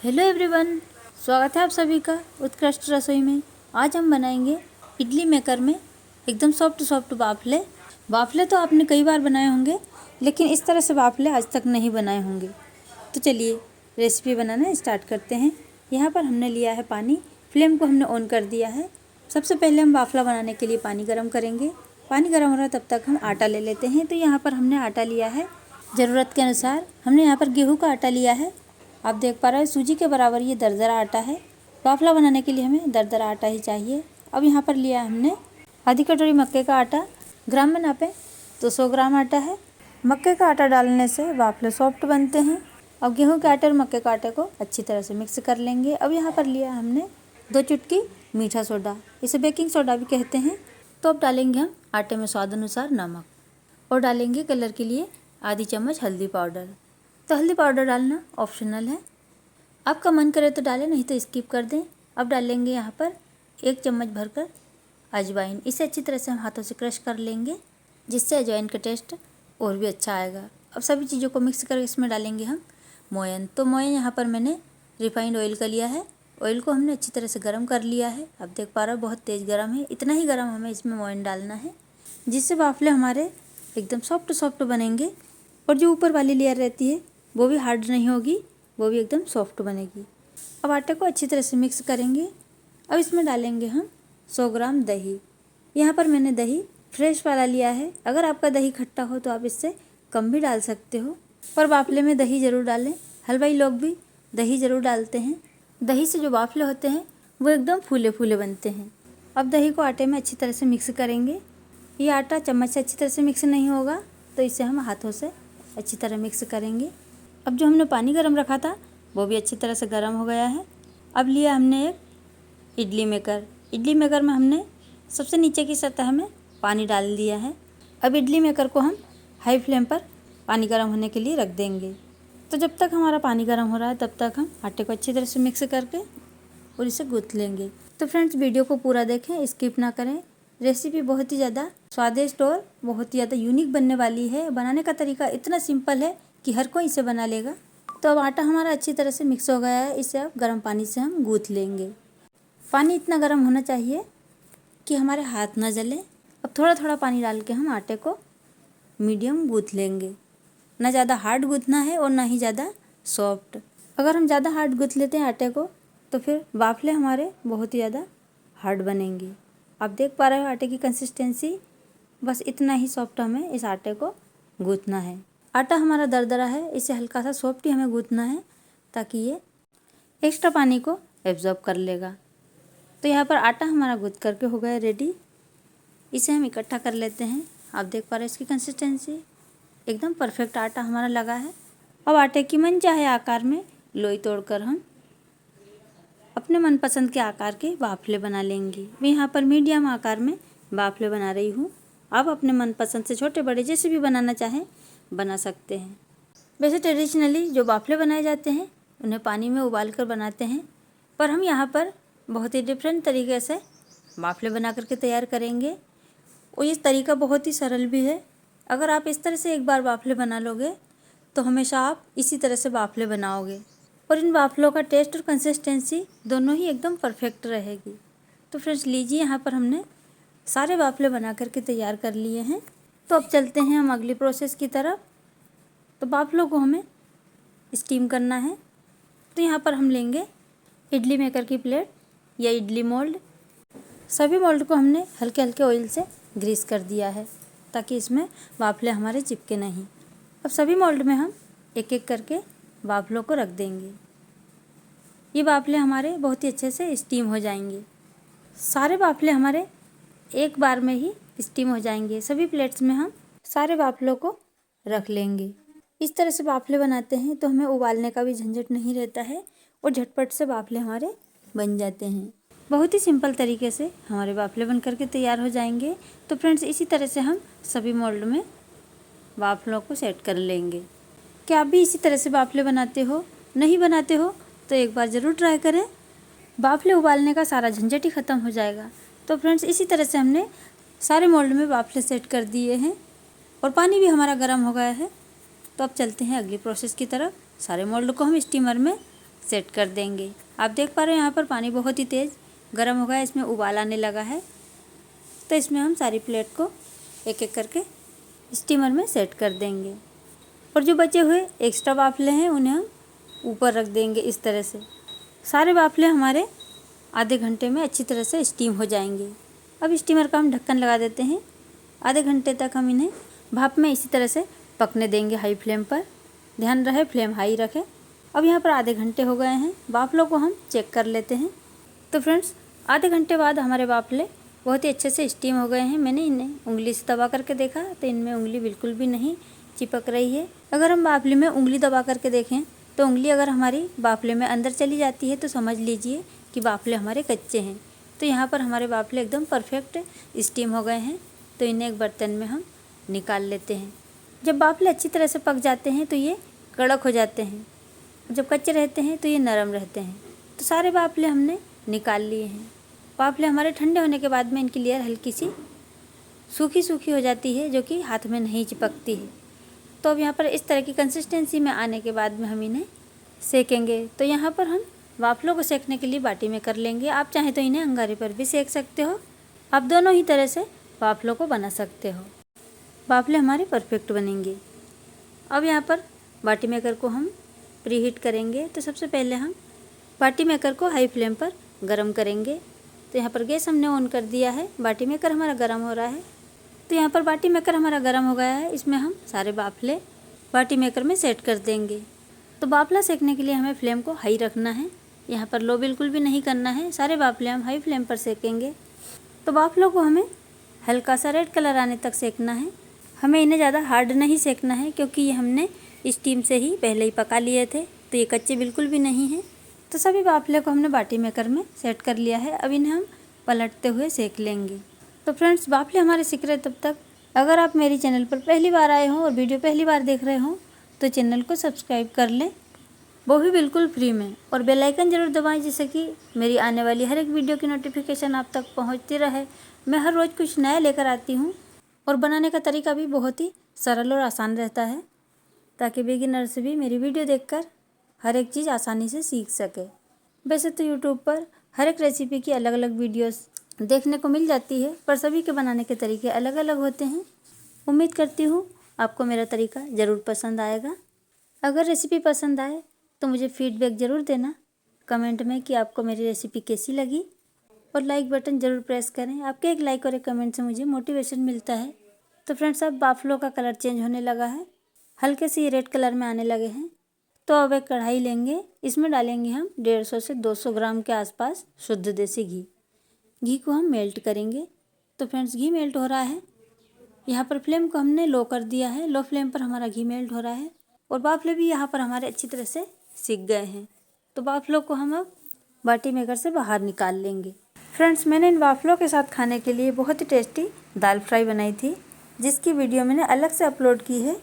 Hello everyone, स्वागत है आप सभी का उत्कृष्ट रसोई में। आज हम बनाएंगे इडली मेकर में एकदम सॉफ्ट सॉफ्ट बाफले। बाफले तो आपने कई बार बनाए होंगे, लेकिन इस तरह से बाफले आज तक नहीं बनाए होंगे। तो चलिए रेसिपी बनाना स्टार्ट करते हैं। यहाँ पर हमने लिया है पानी, फ्लेम को हमने ऑन कर दिया है। सबसे पहले हम बाफला बनाने के लिए पानी गर्म करेंगे। पानी गर्म हो रहा है तब तक हम आटा ले लेते हैं। तो यहाँ पर हमने आटा लिया है ज़रूरत के अनुसार। हमने यहाँ पर गेहूँ का आटा लिया है। आप देख पा रहे हैं सूजी के बराबर ये दरदरा आटा है। बाफला बनाने के लिए हमें दरदरा आटा ही चाहिए। अब यहाँ पर लिया है हमने आधी कटोरी मक्के का आटा। ग्राम में नापें तो 100 ग्राम आटा है। मक्के का आटा डालने से बाफले सॉफ्ट बनते हैं। अब गेहूं के आटे और मक्के के आटे को अच्छी तरह से मिक्स कर लेंगे। अब यहाँ पर लिया हमने 2 चुटकी मीठा सोडा, इसे बेकिंग सोडा भी कहते हैं। तो अब डालेंगे हम आटे में स्वाद अनुसार नमक और डालेंगे कलर के लिए आधी चम्मच हल्दी पाउडर। तो हल्दी पाउडर डालना ऑप्शनल है, आपका मन करे तो डालें, नहीं तो स्किप कर दें। अब डालेंगे यहाँ पर 1 चम्मच भरकर अजवाइन। इसे अच्छी तरह से हम हाथों से क्रश कर लेंगे, जिससे अजवाइन का टेस्ट और भी अच्छा आएगा। अब सभी चीज़ों को मिक्स कर इसमें डालेंगे हम मोयन। तो मोयन यहाँ पर मैंने रिफाइंड ऑयल का लिया है। ऑयल को हमने अच्छी तरह से गर्म कर लिया है। आप देख पा रहे हो बहुत तेज़ गर्म है। इतना ही गर्म हमें इसमें मोयन डालना है, जिससे बाफले हमारे एकदम सॉफ्ट सॉफ्ट बनेंगे और जो ऊपर वाली लेयर रहती है वो भी हार्ड नहीं होगी, वो भी एकदम सॉफ्ट बनेगी। अब आटे को अच्छी तरह से मिक्स करेंगे। अब इसमें डालेंगे हम 100 ग्राम दही। यहाँ पर मैंने दही फ्रेश वाला लिया है। अगर आपका दही खट्टा हो तो आप इससे कम भी डाल सकते हो, पर बाफले में दही ज़रूर डालें। हलवाई लोग भी दही ज़रूर डालते हैं। दही से जो बाफले होते हैं वो एकदम फूले फूले बनते हैं। अब दही को आटे में अच्छी तरह से मिक्स करेंगे। ये आटा चम्मच से अच्छी तरह से मिक्स नहीं होगा, तो इसे हम हाथों से अच्छी तरह मिक्स करेंगे। अब जो हमने पानी गर्म रखा था वो भी अच्छी तरह से गर्म हो गया है। अब लिया हमने एक इडली मेकर। इडली मेकर में हमने सबसे नीचे की सतह में पानी डाल दिया है। अब इडली मेकर को हम हाई फ्लेम पर पानी गर्म होने के लिए रख देंगे। तो जब तक हमारा पानी गर्म हो रहा है तब तक हम आटे को अच्छी तरह से मिक्स करके और इसे गूँथ लेंगे। तो फ्रेंड्स वीडियो को पूरा देखें, स्किप ना करें। रेसिपी बहुत ही ज़्यादा स्वादिष्ट और बहुत ही ज़्यादा यूनिक बनने वाली है। बनाने का तरीका इतना सिंपल है कि हर कोई इसे बना लेगा। तो अब आटा हमारा अच्छी तरह से मिक्स हो गया है। इसे अब गर्म पानी से हम गूँथ लेंगे। पानी इतना गर्म होना चाहिए कि हमारे हाथ ना जले। अब थोड़ा थोड़ा पानी डाल के हम आटे को मीडियम गूँथ लेंगे। ना ज़्यादा हार्ड गूँथना है और ना ही ज़्यादा सॉफ्ट। अगर हम ज़्यादा हार्ड गूँथ लेते हैं आटे को तो फिर बाफले हमारे बहुत ही ज़्यादा हार्ड बनेंगे। आप देख पा रहे हो आटे की कंसिस्टेंसी, बस इतना ही सॉफ्ट हमें इस आटे को गूँथना है। आटा हमारा दरदरा है, इसे हल्का सा सॉफ्ट ही हमें गूँथना है ताकि ये एक्स्ट्रा पानी को एब्जॉर्ब कर लेगा। तो यहाँ पर आटा हमारा गूँथ करके हो गया रेडी। इसे हम इकट्ठा कर लेते हैं। आप देख पा रहे हैं इसकी कंसिस्टेंसी एकदम परफेक्ट आटा हमारा लगा है। अब आटे की मनचाहे आकार में लोई तोड़कर हम अपने मनपसंद के आकार के बाफले बना लेंगे। मैं यहाँ पर मीडियम आकार में बाफले बना रही हूँ। आप अपने मनपसंद से छोटे बड़े जैसे भी बनाना चाहें बना सकते हैं। वैसे ट्रेडिशनली जो बाफले बनाए जाते हैं उन्हें पानी में उबाल कर बनाते हैं, पर हम यहाँ पर बहुत ही डिफरेंट तरीके से बाफले बना करके तैयार करेंगे और ये तरीका बहुत ही सरल भी है। अगर आप इस तरह से एक बार बाफले बना लोगे तो हमेशा आप इसी तरह से बाफले बनाओगे और इन बाफलों का टेस्ट और कंसिस्टेंसी दोनों ही एकदम परफेक्ट रहेगी। तो फ्रेंड्स लीजिए, यहाँ पर हमने सारे बाफले बना करके तैयार कर लिए हैं। तो अब चलते हैं हम अगली प्रोसेस की तरफ। तो बाफलों को हमें स्टीम करना है। तो यहाँ पर हम लेंगे इडली मेकर की प्लेट या इडली मोल्ड। सभी मोल्ड को हमने हल्के हल्के ऑयल से ग्रीस कर दिया है ताकि इसमें बाफले हमारे चिपके नहीं। अब सभी मोल्ड में हम एक एक करके बाफलों को रख देंगे। ये बाफले हमारे बहुत ही अच्छे से स्टीम हो जाएंगे। सारे बाफले हमारे एक बार में ही स्टीम हो जाएंगे। सभी प्लेट्स में हम सारे बाफलों को रख लेंगे। इस तरह से बाफले बनाते हैं तो हमें उबालने का भी झंझट नहीं रहता है और झटपट से बाफले हमारे बन जाते हैं। बहुत ही सिंपल तरीके से हमारे बाफले बन करके तैयार हो जाएंगे। तो फ्रेंड्स इसी तरह से हम सभी मोल्ड में बाफलों को सेट कर लेंगे। क्या आप भी इसी तरह से बाफले बनाते हो? नहीं बनाते हो तो एक बार ज़रूर ट्राई करें। बाफले उबालने का सारा झंझट ही ख़त्म हो जाएगा। तो फ्रेंड्स इसी तरह से हमने सारे मोल्ड में बाफले सेट कर दिए हैं और पानी भी हमारा गर्म हो गया है। तो अब चलते हैं अगली प्रोसेस की तरफ। सारे मोल्ड को हम स्टीमर में सेट कर देंगे। आप देख पा रहे हो यहाँ पर पानी बहुत ही तेज़ गर्म हो गया है, इसमें उबाल आने लगा है। तो इसमें हम सारी प्लेट को एक एक करके स्टीमर में सेट कर देंगे और जो बचे हुए एक्स्ट्रा बाफले हैं उन्हें हम ऊपर रख देंगे। इस तरह से सारे बाफले हमारे आधे घंटे में अच्छी तरह से स्टीम हो जाएंगे। अब स्टीमर का हम ढक्कन लगा देते हैं। आधे घंटे तक हम इन्हें भाप में इसी तरह से पकने देंगे हाई फ्लेम पर। ध्यान रहे फ्लेम हाई रखें। अब यहाँ पर आधे घंटे हो गए हैं। बाफलों को हम चेक कर लेते हैं। तो फ्रेंड्स आधे घंटे बाद हमारे बाफले बहुत ही अच्छे से स्टीम हो गए हैं। मैंने इन्हें उंगली से दबा करके देखा तो इनमें उंगली बिल्कुल भी नहीं चिपक रही है। अगर हम बाफले में उंगली दबा करके देखें तो उंगली अगर हमारी बाफले में अंदर चली जाती है तो समझ लीजिए कि बाफले हमारे कच्चे हैं। तो यहाँ पर हमारे बाफले एकदम परफेक्ट स्टीम हो गए हैं। तो इन्हें एक बर्तन में हम निकाल लेते हैं। जब बाफले अच्छी तरह से पक जाते हैं तो ये कड़क हो जाते हैं, जब कच्चे रहते हैं तो ये नरम रहते हैं। तो सारे बाफले हमने निकाल लिए हैं। बाफले हमारे ठंडे होने के बाद में इनकी लेयर हल्की सी सूखी सूखी हो जाती है, जो कि हाथ में नहीं चिपकती है। तो अब यहाँ पर इस तरह की कंसिस्टेंसी में आने के बाद में हम इन्हें सेकेंगे। तो यहाँ पर हम बाफलों को सेकने के लिए बाटी में कर लेंगे। आप चाहें तो इन्हें अंगारे पर भी सेक सकते हो। आप दोनों ही तरह से बाफलों को बना सकते हो। बाफले हमारे परफेक्ट बनेंगे। अब यहाँ पर बाटी मेकर को हम प्रीहीट करेंगे। तो सबसे पहले हम बाटी मेकर को हाई फ्लेम पर गरम करेंगे। तो यहाँ पर गैस हमने ऑन कर दिया है। बाटी मेकर हमारा गरम हो रहा है। तो यहाँ पर बाटी मेकर हमारा गरम हो गया है। इसमें हम सारे बाफले बाटी मेकर में सेट कर देंगे। तो बाफला सेकने के लिए हमें फ्लेम को हाई रखना है। यहाँ पर लो बिल्कुल भी नहीं करना है। सारे बाफले हम हाई फ्लेम पर सेकेंगे। तो बाफलों को हमें हल्का सा रेड कलर आने तक सेकना है। हमें इन्हें ज़्यादा हार्ड नहीं सेकना है, क्योंकि ये हमने स्टीम से ही पहले ही पका लिए थे। तो ये कच्चे बिल्कुल भी नहीं हैं। तो सभी बाफले को हमने बाटी मेकर में सेट कर लिया है। अब इन्हें हम पलटते हुए सेक लेंगे। तो फ्रेंड्स बाफले हमारे सिक रहे तब तक अगर आप मेरी चैनल पर पहली बार आए हो और वीडियो पहली बार देख रहे हो तो चैनल को सब्सक्राइब कर लें, वो भी बिल्कुल फ्री में, और बेल आइकन ज़रूर दबाएं, जिससे कि मेरी आने वाली हर एक वीडियो की नोटिफिकेशन आप तक पहुंचती रहे। मैं हर रोज़ कुछ नया लेकर आती हूं और बनाने का तरीका भी बहुत ही सरल और आसान रहता है, ताकि बिगिनर्स भी मेरी वीडियो देखकर हर एक चीज़ आसानी से सीख सके। वैसे तो यूट्यूब पर हर एक रेसिपी की अलग अलग वीडियोस देखने को मिल जाती है, पर सभी के बनाने के तरीके अलग अलग होते हैं। उम्मीद करती हूँ आपको मेरा तरीका ज़रूर पसंद आएगा। अगर रेसिपी पसंद आए तो मुझे फीडबैक ज़रूर देना कमेंट में कि आपको मेरी रेसिपी कैसी लगी, और लाइक बटन ज़रूर प्रेस करें। आपके एक लाइक और एक कमेंट से मुझे मोटिवेशन मिलता है। तो फ्रेंड्स अब बाफलों का कलर चेंज होने लगा है, हल्के से ये रेड कलर में आने लगे हैं। तो अब एक कढ़ाई लेंगे, इसमें डालेंगे हम 150 से 200 ग्राम के आसपास शुद्ध देसी घी। घी को हम मेल्ट करेंगे। तो फ्रेंड्स घी मेल्ट हो रहा है। यहाँ पर फ्लेम को हमने लो कर दिया है। लो फ्लेम पर हमारा घी मेल्ट हो रहा है और बाफले भी यहाँ पर हमारे अच्छी तरह से सिक गए हैं। तो बाफलों को हम अब बाटी मेकर से बाहर निकाल लेंगे। फ्रेंड्स मैंने इन बाफलों के साथ खाने के लिए बहुत ही टेस्टी दाल फ्राई बनाई थी, जिसकी वीडियो मैंने अलग से अपलोड की है।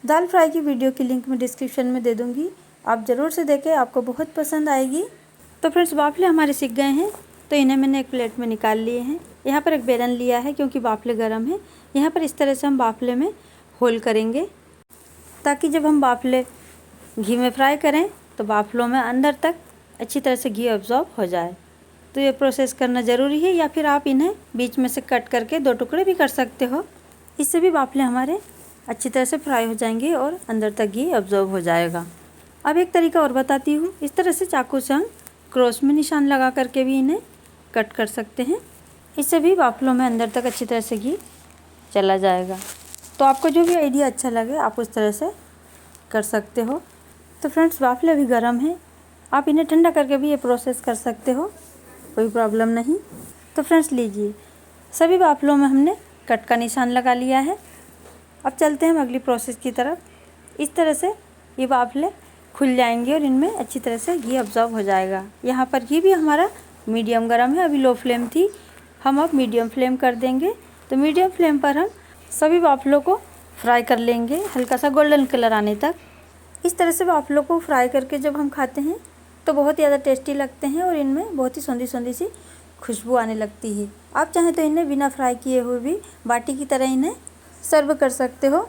दाल फ्राई की वीडियो की लिंक मैं डिस्क्रिप्शन में दे दूँगी, आप ज़रूर से देखें, आपको बहुत पसंद आएगी। तो फ्रेंड्स बाफले हमारे सिक गए हैं, तो इन्हें मैंने एक प्लेट में निकाल लिए हैं। यहाँ पर एक बेलन लिया है, क्योंकि बाफले गर्म हैं। यहाँ पर इस तरह से हम बाफले में होल करेंगे, ताकि जब हम बाफले घी में फ्राई करें तो बाफलों में अंदर तक अच्छी तरह से घी अब्जॉर्ब हो जाए। तो ये प्रोसेस करना ज़रूरी है, या फिर आप इन्हें बीच में से कट करके 2 टुकड़े भी कर सकते हो। इससे भी बाफले हमारे अच्छी तरह से फ्राई हो जाएंगे और अंदर तक घी अब्जॉर्ब हो जाएगा। अब एक तरीका और बताती हूँ। इस तरह से चाकू से हम क्रॉस में निशान लगा करके भी इन्हें कट कर सकते हैं। इससे भी बाफलों में अंदर तक अच्छी तरह से घी चला जाएगा। तो आपको जो भी आइडिया अच्छा लगे आप उस तरह से कर सकते हो। तो फ्रेंड्स बाफले अभी गर्म हैं, आप इन्हें ठंडा करके भी ये प्रोसेस कर सकते हो, कोई प्रॉब्लम नहीं। तो फ्रेंड्स लीजिए, सभी बाफलों में हमने कट का निशान लगा लिया है। अब चलते हैं हम अगली प्रोसेस की तरफ। इस तरह से ये बाफले खुल जाएंगे और इनमें अच्छी तरह से घी अब्जॉर्ब हो जाएगा। यहाँ पर घी भी हमारा मीडियम गर्म है, अभी लो फ्लेम थी, हम अब मीडियम फ्लेम कर देंगे। तो मीडियम फ्लेम पर हम सभी बाफलों को फ्राई कर लेंगे, हल्का सा गोल्डन कलर आने तक। इस तरह से बाफलों को फ्राई करके जब हम खाते हैं तो बहुत ज़्यादा टेस्टी लगते हैं और इनमें बहुत ही सौंधी सौंधी सी खुशबू आने लगती है। आप चाहें तो इन्हें बिना फ्राई किए हुए भी बाटी की तरह इन्हें सर्व कर सकते हो।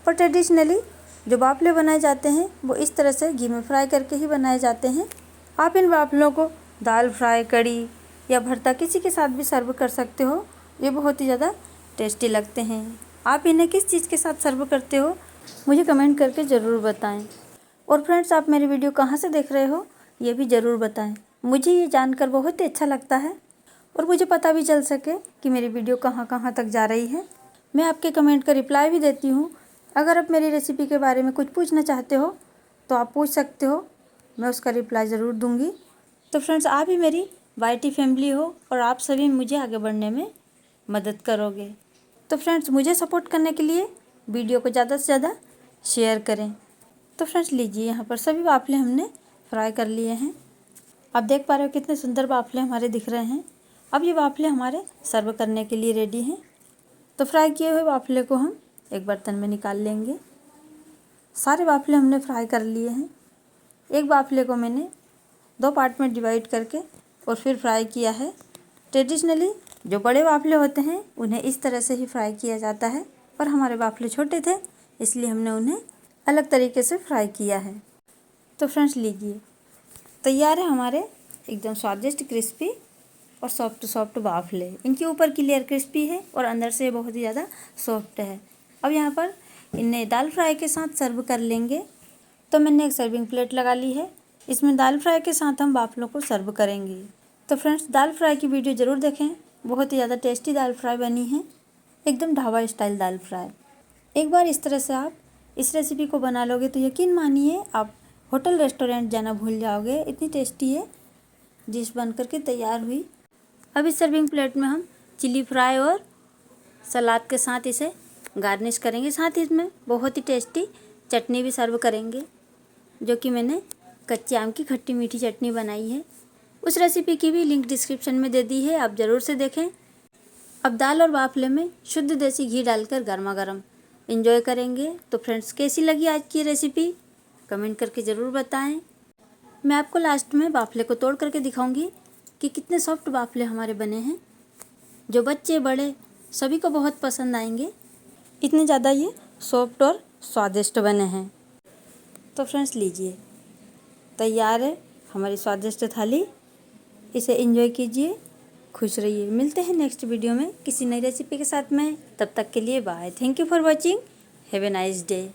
पर ट्रेडिशनली जो बाफले बनाए जाते हैं वो इस तरह से घी में फ्राई करके ही बनाए जाते हैं। आप इन वाफलों को दाल फ्राई, कड़ी या भरता किसी के साथ भी सर्व कर सकते हो। ये बहुत ही ज़्यादा टेस्टी लगते हैं। आप इन्हें किस चीज़ के साथ सर्व करते हो मुझे कमेंट करके ज़रूर बताएं। और फ्रेंड्स, आप मेरी वीडियो कहाँ से देख रहे हो ये भी ज़रूर बताएं। मुझे ये जानकर बहुत ही अच्छा लगता है और मुझे पता भी चल सके कि मेरी वीडियो कहाँ कहाँ तक जा रही है। मैं आपके कमेंट का रिप्लाई भी देती हूँ। अगर आप मेरी रेसिपी के बारे में कुछ पूछना चाहते हो तो आप पूछ सकते हो, मैं उसका रिप्लाई ज़रूर दूँगी। तो फ्रेंड्स, आप ही मेरी YT फैमिली हो और आप सभी मुझे आगे बढ़ने में मदद करोगे। तो फ्रेंड्स, मुझे सपोर्ट करने के लिए वीडियो को ज़्यादा से ज़्यादा शेयर करें। तो फ्रेंड्स, लीजिए यहाँ पर सभी वाफले हमने फ्राई कर लिए हैं। आप देख पा रहे हो कितने सुंदर वाफले हमारे दिख रहे हैं। अब ये वाफले हमारे सर्व करने के लिए रेडी हैं। तो फ्राई किए हुए वाफले को हम एक बर्तन में निकाल लेंगे। सारे वाफले हमने फ्राई कर लिए हैं। एक वाफले को मैंने 2 पार्ट में डिवाइड करके और फिर फ्राई किया है। ट्रेडिशनली जो बड़े वाफले होते हैं उन्हें इस तरह से ही फ्राई किया जाता है, पर हमारे वाफले छोटे थे इसलिए हमने उन्हें अलग तरीके से फ्राई किया है। तो फ्रेंड्स, लीजिए तैयार है हमारे एकदम स्वादिष्ट, क्रिस्पी और सॉफ्ट वाफले। इनके ऊपर की लेयर क्रिस्पी है और अंदर से बहुत ही ज़्यादा सॉफ्ट है। अब यहाँ पर इन्हें दाल फ्राई के साथ सर्व कर लेंगे। तो मैंने एक सर्विंग प्लेट लगा ली है, इसमें दाल फ्राई के साथ हम वाफलों को सर्व करेंगे। तो फ्रेंड्स, दाल फ्राई की वीडियो ज़रूर देखें। बहुत ही ज़्यादा टेस्टी दाल फ्राई बनी है, एकदम ढाबा स्टाइल दाल फ्राई। एक बार इस तरह से आप इस रेसिपी को बना लोगे तो यकीन मानिए आप होटल रेस्टोरेंट जाना भूल जाओगे। इतनी टेस्टी है डिश बन करके तैयार हुई। अब इस सर्विंग प्लेट में हम चिली फ्राई और सलाद के साथ इसे गार्निश करेंगे। साथ ही इसमें बहुत ही टेस्टी चटनी भी सर्व करेंगे, जो कि मैंने कच्चे आम की खट्टी मीठी चटनी बनाई है। उस रेसिपी की भी लिंक डिस्क्रिप्शन में दे दी है, आप ज़रूर से देखें। अब दाल और वाफले में शुद्ध देसी घी डालकर गर्मा गर्म एंजॉय करेंगे। तो फ्रेंड्स, कैसी लगी आज की रेसिपी कमेंट करके ज़रूर बताएं। मैं आपको लास्ट में वाफले को तोड़ करके दिखाऊंगी कि कितने सॉफ्ट वाफले हमारे बने हैं, जो बच्चे बड़े सभी को बहुत पसंद आएंगे। इतने ज़्यादा ये सॉफ्ट और स्वादिष्ट बने हैं। तो फ्रेंड्स, लीजिए तैयार है हमारी स्वादिष्ट थाली। इसे एंजॉय कीजिए, खुश रहिए। मिलते हैं नेक्स्ट वीडियो में किसी नई रेसिपी के साथ में। तब तक के लिए bye. Thank you for watching. Have a nice day.